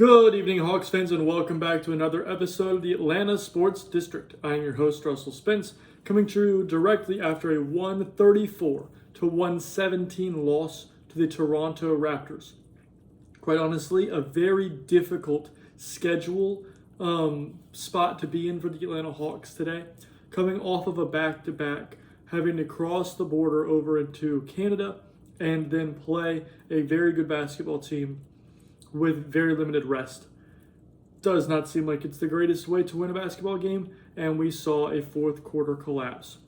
Good evening, Hawks fans, and welcome back to another episode of the Atlanta Sports District. I am your host, Russell Spence, coming to you directly after a 134 to 117 loss to the Toronto Raptors. Quite honestly, a very difficult schedule spot to be in for the Atlanta Hawks today, coming off of a back-to-back, having to cross the border over into Canada and then play a very good basketball team with very limited rest. Does not seem like it's the greatest way to win a basketball game, and we saw a fourth quarter collapse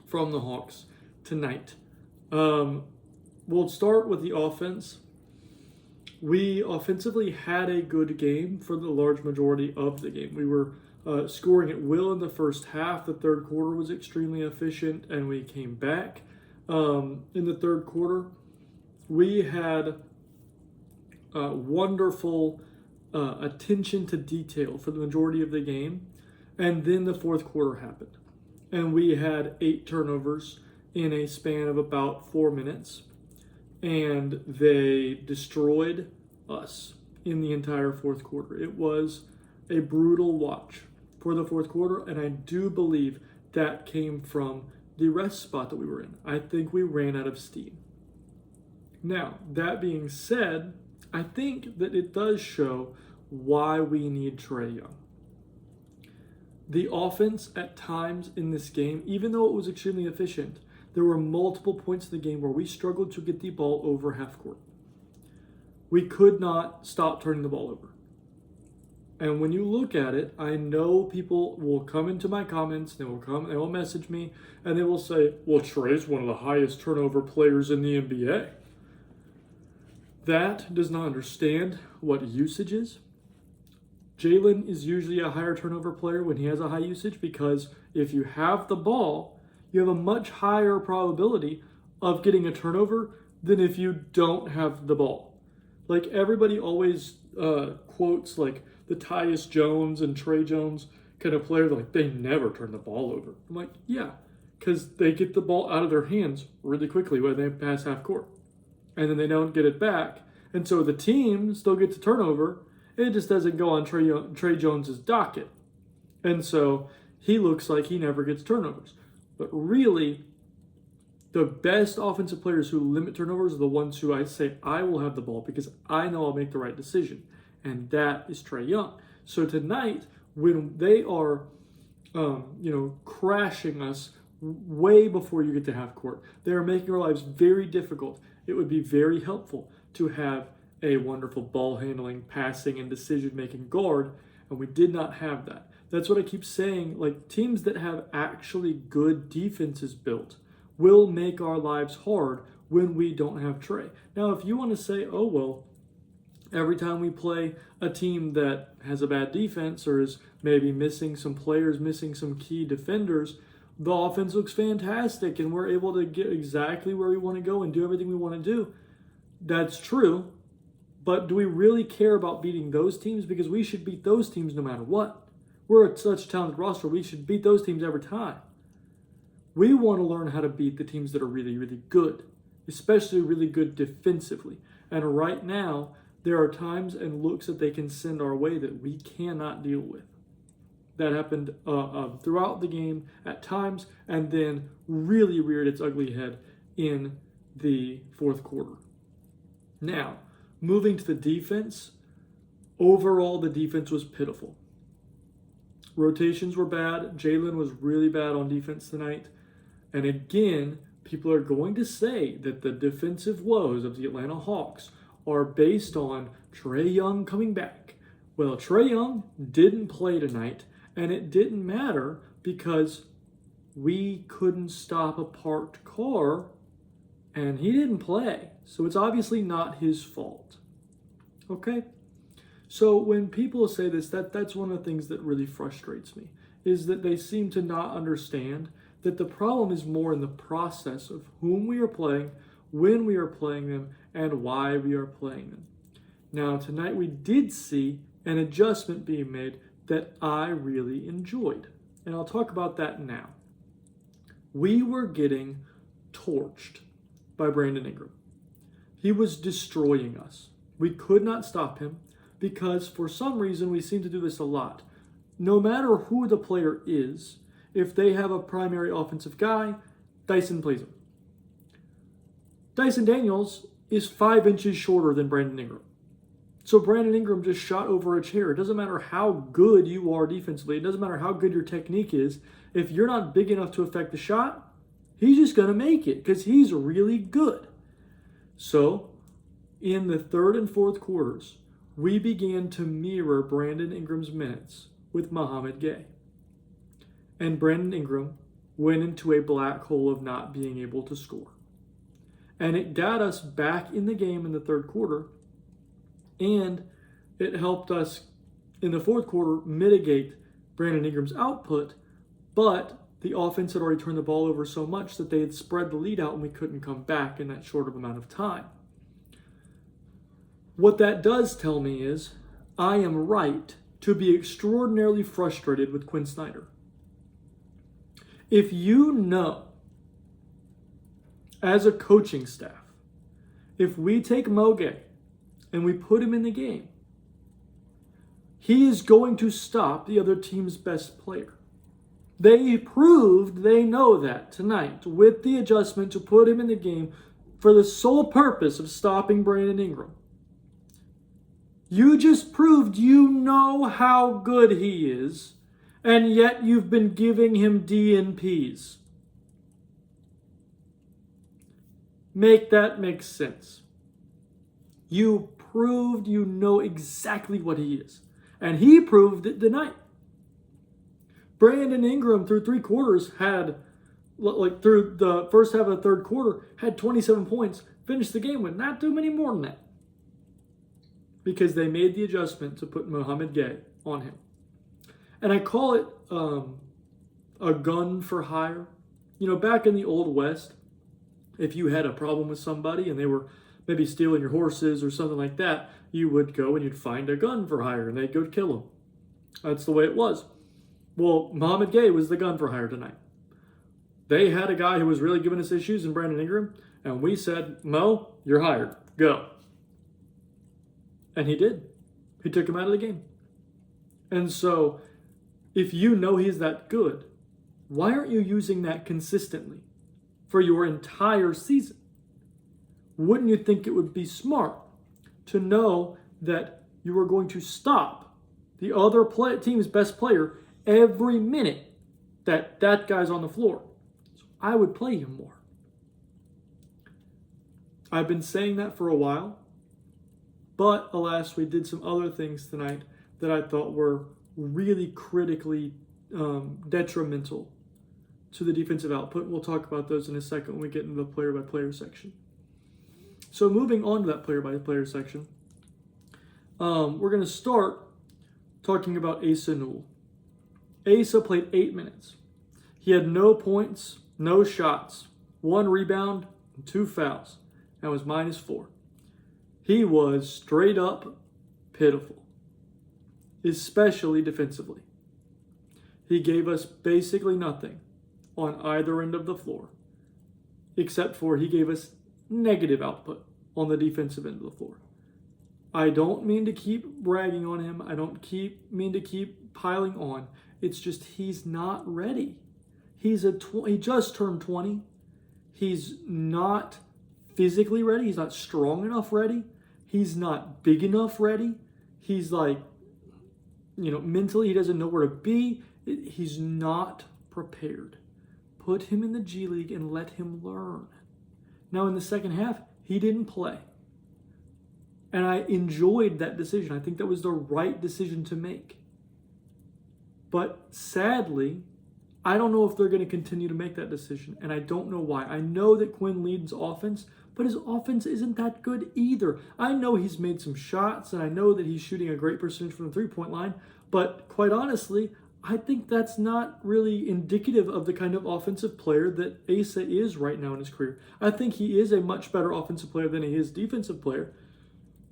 from the Hawks tonight. We'll start with the offense. We offensively had a good game for the large majority of the game. We were scoring at will in the first half. The third quarter was extremely efficient, and we came back in the third quarter. We had wonderful attention to detail for the majority of the game, and then the fourth quarter happened, and we had 8 turnovers in a span of about 4 minutes, and they destroyed us in the entire fourth quarter. It was a brutal watch for the fourth quarter, and I do believe that came from the rest spot that we were in. I think we ran out of steam. Now, that being said, I think that it does show why we need Trae Young. The offense at times in this game, even though it was extremely efficient, there were multiple points in the game where we struggled to get the ball over half court. We could not stop turning the ball over. And when you look at it, I know people will come into my comments, they will message me, and they will say, well, Trae's one of the highest turnover players in the NBA. That does not understand what usage is. Jalen is usually a higher turnover player when he has a high usage, because if you have the ball, you have a much higher probability of getting a turnover than if you don't have the ball. Like, everybody always quotes like the Tyus Jones and Trey Jones kind of player, like they never turn the ball over. I'm like, yeah, because they get the ball out of their hands really quickly when they pass half court, and then they don't get it back. And so the team still gets a turnover. It just doesn't go on Trey Jones's docket. And so he looks like he never gets turnovers. But really, the best offensive players who limit turnovers are the ones who I say, I will have the ball because I know I'll make the right decision. And that is Trae Young. So tonight, when they are, crashing us way before you get to half court, they are making our lives very difficult. It would be very helpful to have a wonderful ball handling, passing, and decision-making guard, and we did not have that. That's what I keep saying. Like, teams that have actually good defenses built will make our lives hard when we don't have Trae. Now, if you want to say, oh, well, every time we play a team that has a bad defense or is maybe missing some players, missing some key defenders, the offense looks fantastic and we're able to get exactly where we want to go and do everything we want to do. That's true, but do we really care about beating those teams? Because we should beat those teams no matter what. We're such a talented roster, we should beat those teams every time. We want to learn how to beat the teams that are really, really good, especially really good defensively. And right now, there are times and looks that they can send our way that we cannot deal with. That happened throughout the game at times, and then really reared its ugly head in the fourth quarter. Now, moving to the defense, overall the defense was pitiful. Rotations were bad. Jalen was really bad on defense tonight. And again, people are going to say that the defensive woes of the Atlanta Hawks are based on Trae Young coming back. Well, Trae Young didn't play tonight, and it didn't matter because we couldn't stop a parked car, and he didn't play. So it's obviously not his fault. Okay? So when people say this, that's one of the things that really frustrates me, is that they seem to not understand that the problem is more in the process of whom we are playing, when we are playing them, and why we are playing them. Now, tonight we did see an adjustment being made that I really enjoyed, and I'll talk about that now. We were getting torched by Brandon Ingram. He was destroying us. We could not stop him because for some reason we seem to do this a lot. No matter who the player is, if they have a primary offensive guy, Dyson plays him. Dyson Daniels is 5 inches shorter than Brandon Ingram. So Brandon Ingram just shot over a chair. It doesn't matter how good you are defensively. It doesn't matter how good your technique is. If you're not big enough to affect the shot, he's just going to make it because he's really good. So in the third and fourth quarters, we began to mirror Brandon Ingram's minutes with Mohamed Gay. And Brandon Ingram went into a black hole of not being able to score. And it got us back in the game in the third quarter, and it helped us in the fourth quarter mitigate Brandon Ingram's output, but the offense had already turned the ball over so much that they had spread the lead out and we couldn't come back in that short of amount of time. What that does tell me is I am right to be extraordinarily frustrated with Quinn Snyder. If you know, as a coaching staff, if we take Mo Gay and we put him in the game, he is going to stop the other team's best player. They proved they know that tonight with the adjustment to put him in the game for the sole purpose of stopping Brandon Ingram. You just proved you know how good he is, and yet you've been giving him DNPs. Make that make sense. You proved you know exactly what he is. And he proved it tonight. Brandon Ingram through three quarters had, through the first half of the third quarter, had 27 points, finished the game with not too many more than that. Because they made the adjustment to put Mohamed Gay on him. And I call it a gun for hire. You know, back in the Old West, if you had a problem with somebody and they were maybe stealing your horses or something like that, you would go and you'd find a gun for hire and they'd go kill him. That's the way it was. Well, Mohamed Gay was the gun for hire tonight. They had a guy who was really giving us issues in Brandon Ingram, and we said, Mo, you're hired. Go. And he did. He took him out of the game. And so, if you know he's that good, why aren't you using that consistently for your entire season? Wouldn't you think it would be smart to know that you are going to stop the other team's best player every minute that guy's on the floor? So I would play him more. I've been saying that for a while, but alas, we did some other things tonight that I thought were really critically detrimental to the defensive output. We'll talk about those in a second when we get into the player-by-player section. So moving on to that player-by-player section, we're going to start talking about Asa Newell. Asa played 8 minutes. He had no points, no shots, 1 rebound, and 2 fouls. That was -4. He was straight up pitiful, especially defensively. He gave us basically nothing on either end of the floor, except for he gave us negative output on the defensive end of the floor. I don't mean to keep bragging on him. I don't mean to keep piling on. It's just he's not ready. He just turned 20. He's not physically ready. He's not strong enough ready. He's not big enough ready. He's mentally he doesn't know where to be. He's not prepared. Put him in the G League and let him learn. Now in the second half, he didn't play. And I enjoyed that decision. I think that was the right decision to make. But sadly, I don't know if they're going to continue to make that decision. And I don't know why. I know that Quinn leads offense, but his offense isn't that good either. I know he's made some shots, and I know that he's shooting a great percentage from the three-point line. But quite honestly, I think that's not really indicative of the kind of offensive player that Asa is right now in his career. I think he is a much better offensive player than he is defensive player.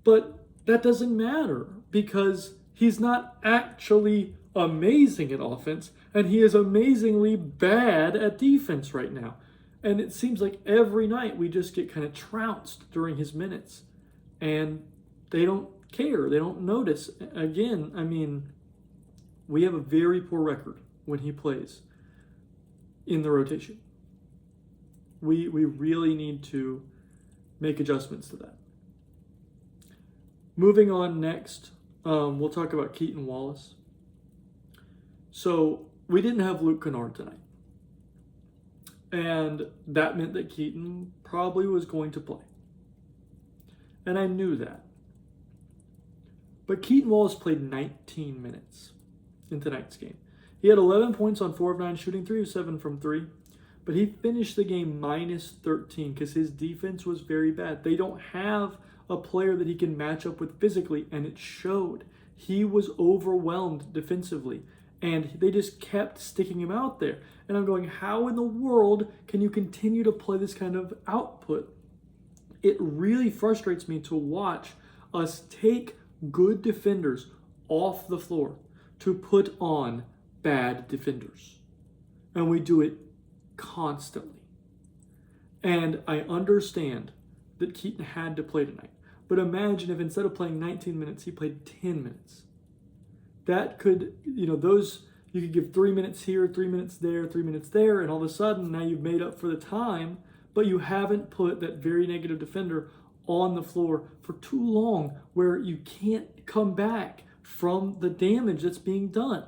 But that doesn't matter because he's not actually amazing at offense, and he is amazingly bad at defense right now. And it seems like every night we just get kind of trounced during his minutes, and they don't care. They don't notice. Again, I mean, we have a very poor record when he plays in the rotation. We really need to make adjustments to that. Moving on next, we'll talk about Keaton Wallace. So we didn't have Luke Kennard tonight. And that meant that Keaton probably was going to play. And I knew that. But Keaton Wallace played 19 minutes in tonight's game. He had 11 points on 4 of 9 shooting, 3 of 7 from 3. But he finished the game minus 13 because his defense was very bad. They don't have a player that he can match up with physically, and it showed. He was overwhelmed defensively, and they just kept sticking him out there. And I'm going, how in the world can you continue to play this kind of output? It really frustrates me to watch us take good defenders off the floor to put on bad defenders. And we do it constantly. And I understand that Keaton had to play tonight. But imagine if instead of playing 19 minutes, he played 10 minutes. That could, you could give 3 minutes here, 3 minutes there, 3 minutes there, and all of a sudden now you've made up for the time, but you haven't put that very negative defender on the floor for too long where you can't come back from the damage that's being done.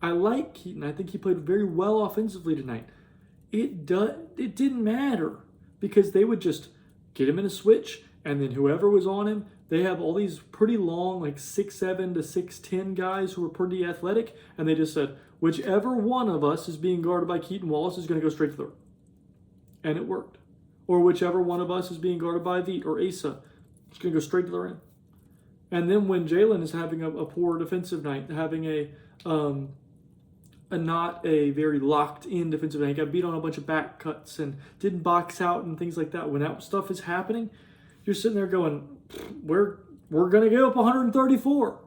I like Keaton. I think he played very well offensively tonight. It didn't matter because they would just get him in a switch, and then whoever was on him, they have all these pretty long, like 6'7" to 6'10" guys who are pretty athletic, and they just said, whichever one of us is being guarded by Keaton Wallace is going to go straight to the rim. And it worked. Or whichever one of us is being guarded by Veet or Asa, it's going to go straight to the rim. And then when Jalen is having a poor defensive night, having a not a very locked-in defensive night, he got beat on a bunch of back cuts and didn't box out and things like that. When that stuff is happening, you're sitting there going, we're going to give up 134.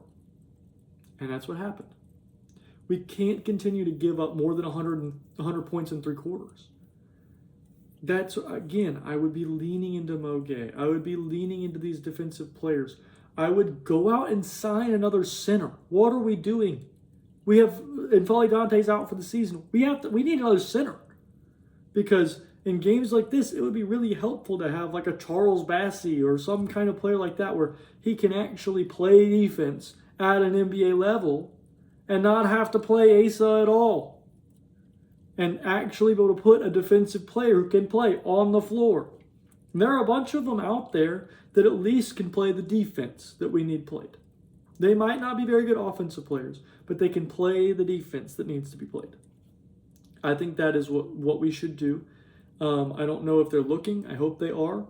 And that's what happened. We can't continue to give up more than 100 points in 3 quarters. That's, again, I would be leaning into Mo Gay. I would be leaning into these defensive players. I would go out and sign another center. What are we doing? We have, and Folly Dante's out for the season. We need another center. Because in games like this, it would be really helpful to have like a Charles Bassey or some kind of player like that where he can actually play defense at an NBA level and not have to play Asa at all. And actually be able to put a defensive player who can play on the floor. And there are a bunch of them out there that at least can play the defense that we need played. They might not be very good offensive players, but they can play the defense that needs to be played. I think that is what we should do. I don't know if they're looking. I hope they are.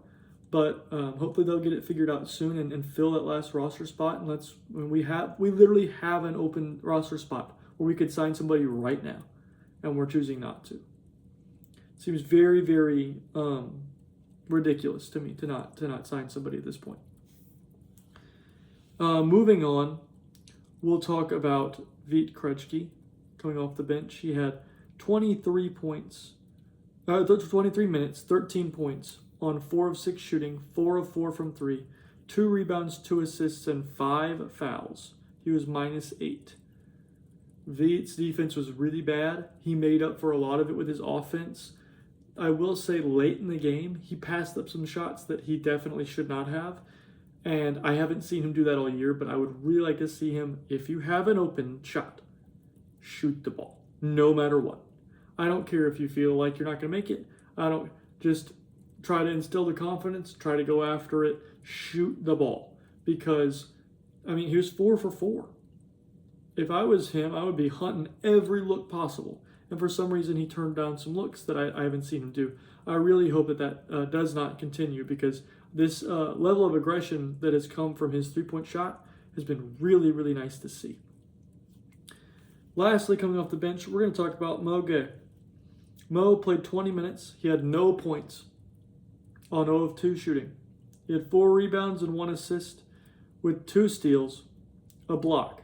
But hopefully they'll get it figured out soon and fill that last roster spot. And we literally have an open roster spot where we could sign somebody right now. And we're choosing not to. Seems very, very ridiculous to me to not sign somebody at this point. Moving on, we'll talk about Veet Krejci coming off the bench. He had 23 minutes, 13 points on 4 of 6 shooting, 4 of 4 from 3, 2 rebounds, 2 assists, and 5 fouls. He was minus 8. Veet's defense was really bad. He made up for a lot of it with his offense. I will say late in the game, he passed up some shots that he definitely should not have. And I haven't seen him do that all year, but I would really like to see him, if you have an open shot, shoot the ball, no matter what. I don't care if you feel like you're not going to make it. Just try to instill the confidence, try to go after it, shoot the ball. Because, he was 4 for 4. If I was him, I would be hunting every look possible. And for some reason, he turned down some looks that I haven't seen him do. I really hope that does not continue because this level of aggression that has come from his three-point shot has been really, really nice to see. Lastly, coming off the bench, we're going to talk about Mo Gay. Mo played 20 minutes. He had no points on 0 of 2 shooting. He had 4 rebounds and 1 assist with 2 steals, a block,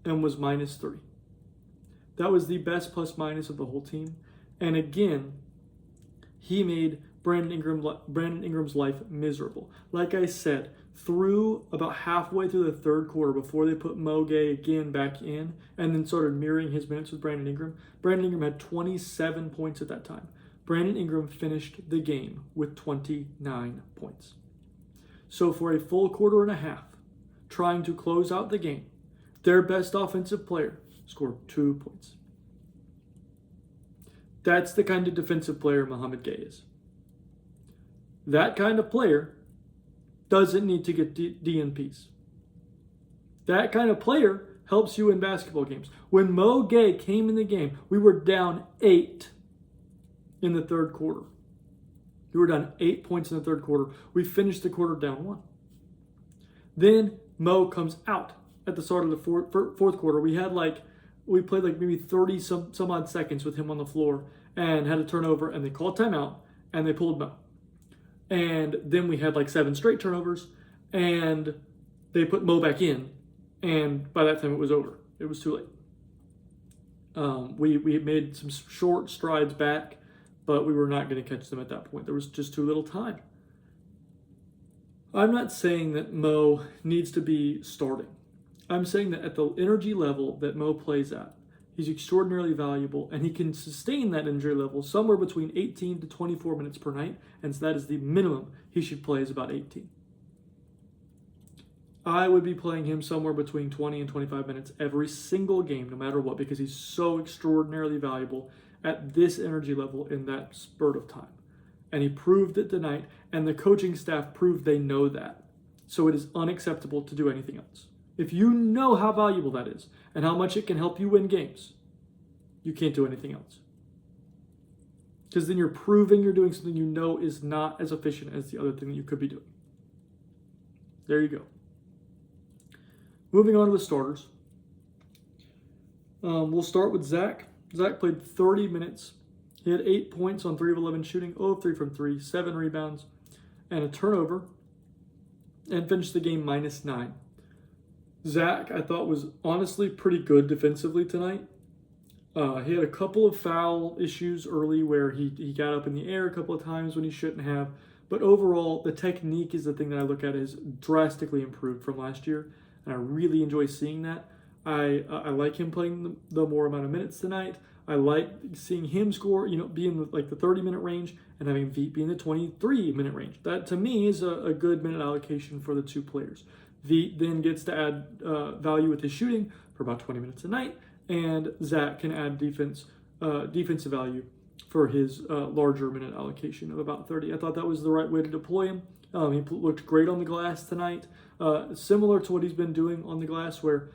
and was minus 3. That was the best plus-minus of the whole team. And again, he made Brandon Ingram's life miserable. Like I said, through about halfway through the third quarter before they put Mo Gay again back in and then started mirroring his minutes with Brandon Ingram. Brandon Ingram had 27 points at that time. Brandon Ingram finished the game with 29 points. So for a full quarter and a half, trying to close out the game, their best offensive player scored 2 points. That's the kind of defensive player Mohamed Gay is. That kind of player doesn't need to get DNPs. That kind of player helps you in basketball games. When Mo Gay came in the game, we were down 8 in the third quarter. We were down 8 points in the third quarter. We finished the quarter down 1. Then Mo comes out at the start of the fourth quarter. We played like maybe 30 some odd seconds with him on the floor and had a turnover, and they called timeout and they pulled Mo. And then we had like 7 straight turnovers, and they put Mo back in, and by that time it was over. It was too late. We made some short strides back, but we were not going to catch them at that point. There was just too little time. I'm not saying that Mo needs to be starting. I'm saying that at the energy level that Mo plays at, he's extraordinarily valuable, and he can sustain that energy level somewhere between 18 to 24 minutes per night, and so that is the minimum he should play is about 18. I would be playing him somewhere between 20 and 25 minutes every single game, no matter what, because he's so extraordinarily valuable at this energy level in that spurt of time. And he proved it tonight, and the coaching staff proved they know that. So it is unacceptable to do anything else. If you know how valuable that is and how much it can help you win games, you can't do anything else. Because then you're proving you're doing something you know is not as efficient as the other thing that you could be doing. There you go. Moving on to the starters. We'll start with Zach. Zach played 30 minutes. He had 8 points on 3 of 11 shooting, 0 of 3 from 3, 7 rebounds, and a turnover, and finished the game -9. Zach, I thought, was honestly pretty good defensively tonight. He had a couple of foul issues early where he got up in the air a couple of times when he shouldn't have. But overall, the technique is the thing that I look at is drastically improved from last year. And I really enjoy seeing that. I like him playing the more amount of minutes tonight. I like seeing him score, be in the 30-minute range and having Veet be in the 23-minute range. That, to me, is a good minute allocation for the two players. Veet then gets to add value with his shooting for about 20 minutes a night, and Zach can add defensive value for his larger minute allocation of about 30. I thought that was the right way to deploy him. He looked great on the glass tonight, similar to what he's been doing on the glass, where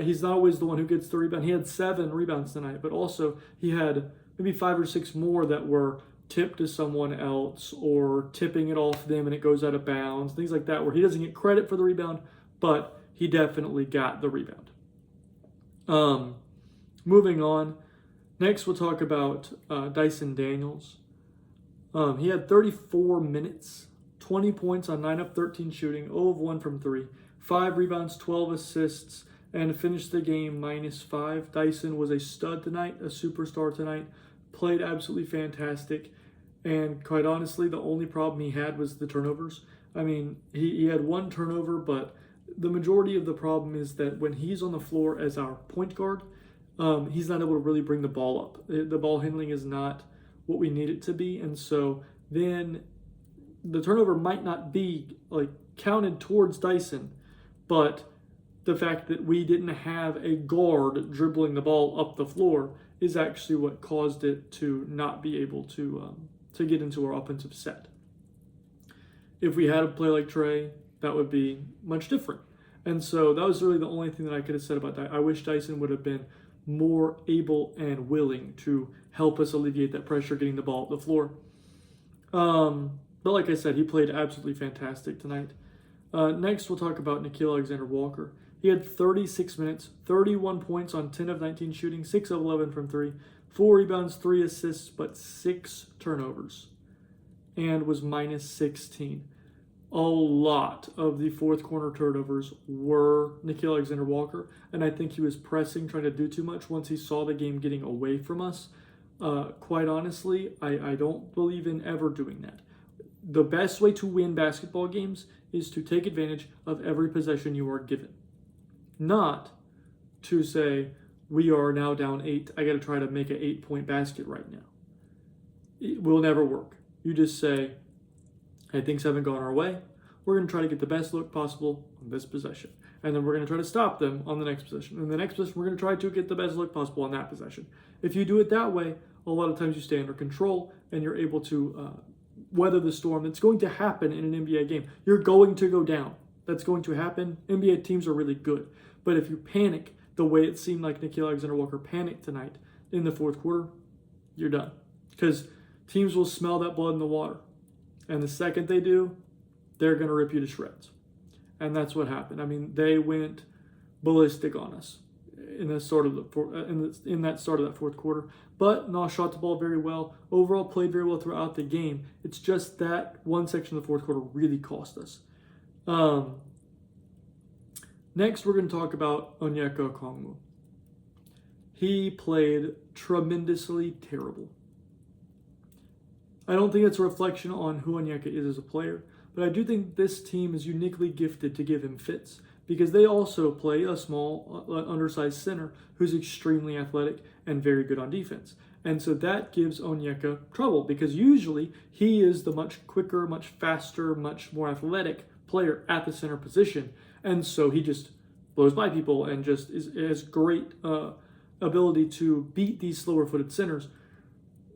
he's not always the one who gets the rebound. He had 7 rebounds tonight, but also he had maybe 5 or 6 more that were tipped to someone else or tipping it off them and it goes out of bounds, things like that, where he doesn't get credit for the rebound, but he definitely got the rebound. Moving on, next we'll talk about Dyson Daniels. He had 34 minutes, 20 points on 9 of 13 shooting, 0 of 1 from 3, 5 rebounds, 12 assists, and finished the game -5. Dyson was a stud tonight, a superstar tonight, played absolutely fantastic, and quite honestly, the only problem he had was the turnovers. I mean, he had 1 turnover, but the majority of the problem is that when he's on the floor as our point guard, he's not able to really bring the ball up. The ball handling is not what we need it to be, and so then the turnover might not be counted towards Dyson, but the fact that we didn't have a guard dribbling the ball up the floor is actually what caused it to not be able to get into our offensive set. If we had a play like Trey, that would be much different. And so that was really the only thing that I could have said about that. I wish Dyson would have been more able and willing to help us alleviate that pressure getting the ball up the floor. But like I said, he played absolutely fantastic tonight. Next, we'll talk about Nickeil Alexander-Walker. He had 36 minutes, 31 points on 10 of 19 shooting, 6 of 11 from 3, 4 rebounds, 3 assists, but 6 turnovers, and was -16. A lot of the fourth quarter turnovers were Nickeil Alexander-Walker, and I think he was pressing, trying to do too much once he saw the game getting away from us. Quite honestly, I don't believe in ever doing that. the best way to win basketball games is to take advantage of every possession you are given. Not to say, we are now down 8, I got to try to make an 8-point basket right now. It will never work. You just say, hey, things haven't gone our way. We're going to try to get the best look possible on this possession. And then we're going to try to stop them on the next possession. And the next possession, we're going to try to get the best look possible on that possession. If you do it that way, a lot of times you stay under control and you're able to weather the storm that's going to happen in an NBA game. You're going to go down. That's going to happen. NBA teams are really good. But if you panic the way it seemed like Nickeil Alexander-Walker panicked tonight in the fourth quarter, you're done. Because teams will smell that blood in the water. And the second they do, they're going to rip you to shreds. And that's what happened. I mean, they went ballistic on us in that start of that fourth quarter. But Nas shot the ball very well. Overall, played very well throughout the game. It's just that one section of the fourth quarter really cost us. Next, we're going to talk about Onyeka Okongwu. He played tremendously terrible. I don't think it's a reflection on who Onyeka is as a player, but I do think this team is uniquely gifted to give him fits because they also play a small, undersized center who's extremely athletic and very good on defense. And so that gives Onyeka trouble because usually he is the much quicker, much faster, much more athletic player at the center position. And so he just blows by people and just has great ability to beat these slower-footed centers.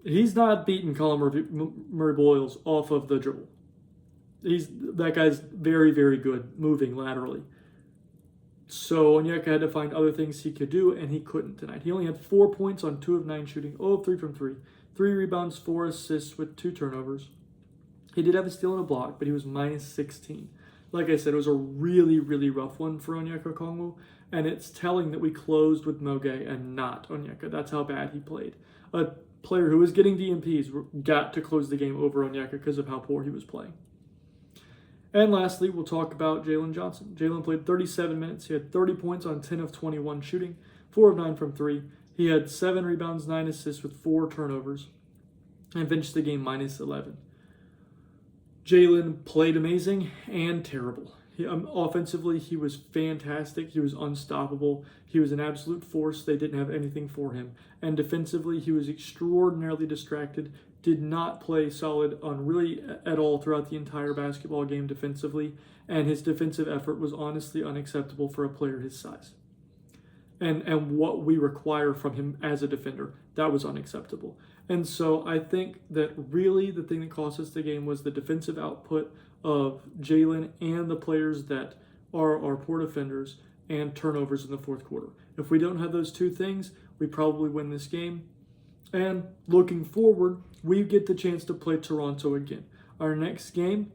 He's not beating Colin Murray-Boyles off of the dribble. That guy's very, very good moving laterally. So Onyeka had to find other things he could do, and he couldn't tonight. He only had 4 points on 2 of 9 shooting, 0 of 3 from 3. 3 rebounds, 4 assists with 2 turnovers. He did have a steal and a block, but he was minus 16. Like I said, it was a really, really rough one for Onyeka Okongwu, and it's telling that we closed with Moge and not Onyeka. That's how bad he played. A player who was getting DMPs got to close the game over Onyeka because of how poor he was playing. And lastly, we'll talk about Jalen Johnson. Jalen played 37 minutes. He had 30 points on 10 of 21 shooting, 4 of 9 from 3. He had 7 rebounds, 9 assists with 4 turnovers, and finished the game minus 11. Jalen played amazing and terrible. Offensively, he was fantastic. He was unstoppable. He was an absolute force. They didn't have anything for him. And defensively, he was extraordinarily distracted, did not play solid on really at all throughout the entire basketball game defensively, and his defensive effort was honestly unacceptable for a player his size. And what we require from him as a defender, that was unacceptable. And so I think that really the thing that cost us the game was the defensive output of Jalen and the players that are our poor defenders and turnovers in the fourth quarter. If we don't have those two things, we probably win this game. And looking forward, we get the chance to play Toronto again. Our next game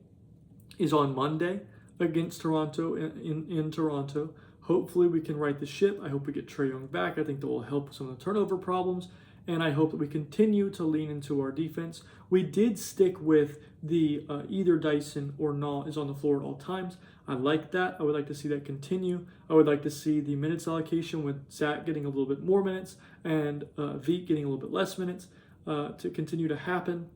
is on Monday against Toronto in Toronto. Hopefully we can right the ship. I hope we get Trae Young back. I think that will help with some of the turnover problems. And I hope that we continue to lean into our defense. We did stick with the either Dyson or Naw is on the floor at all times. I like that. I would like to see that continue. I would like to see the minutes allocation with Zach getting a little bit more minutes and Veet getting a little bit less minutes to continue to happen.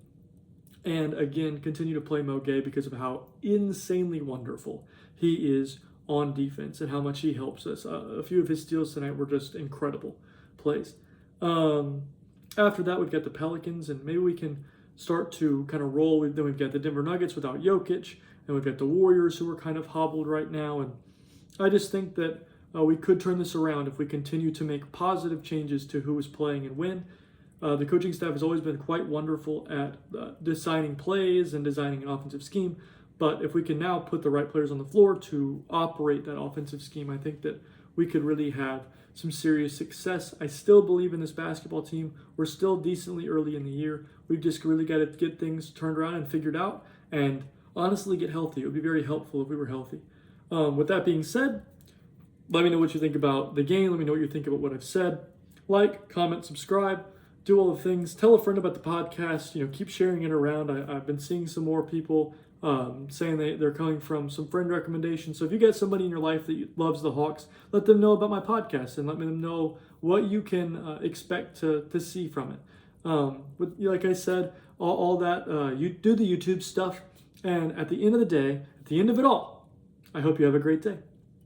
And again, continue to play Moge because of how insanely wonderful he is on defense and how much he helps us. A few of his steals tonight were just incredible plays. After that, we've got the Pelicans, and maybe we can start to kind of roll. Then we've got the Denver Nuggets without Jokic, and we've got the Warriors who are kind of hobbled right now. And I just think that we could turn this around if we continue to make positive changes to who is playing and when. The coaching staff has always been quite wonderful at designing plays and designing an offensive scheme. But if we can now put the right players on the floor to operate that offensive scheme, I think that we could really have some serious success. I still believe in this basketball team. We're still decently early in the year. We've just really got to get things turned around and figured out and honestly get healthy. It would be very helpful if we were healthy. With that being said, let me know what you think about the game. Let me know what you think about what I've said. Like, comment, subscribe, do all the things. Tell a friend about the podcast. Keep sharing it around. I've been seeing some more people saying they're coming from some friend recommendations. So if you got somebody in your life that loves the Hawks, let them know about my podcast and let them know what you can expect to see from it. Like I said, all that, you do the YouTube stuff. And at the end of the day, at the end of it all, I hope you have a great day.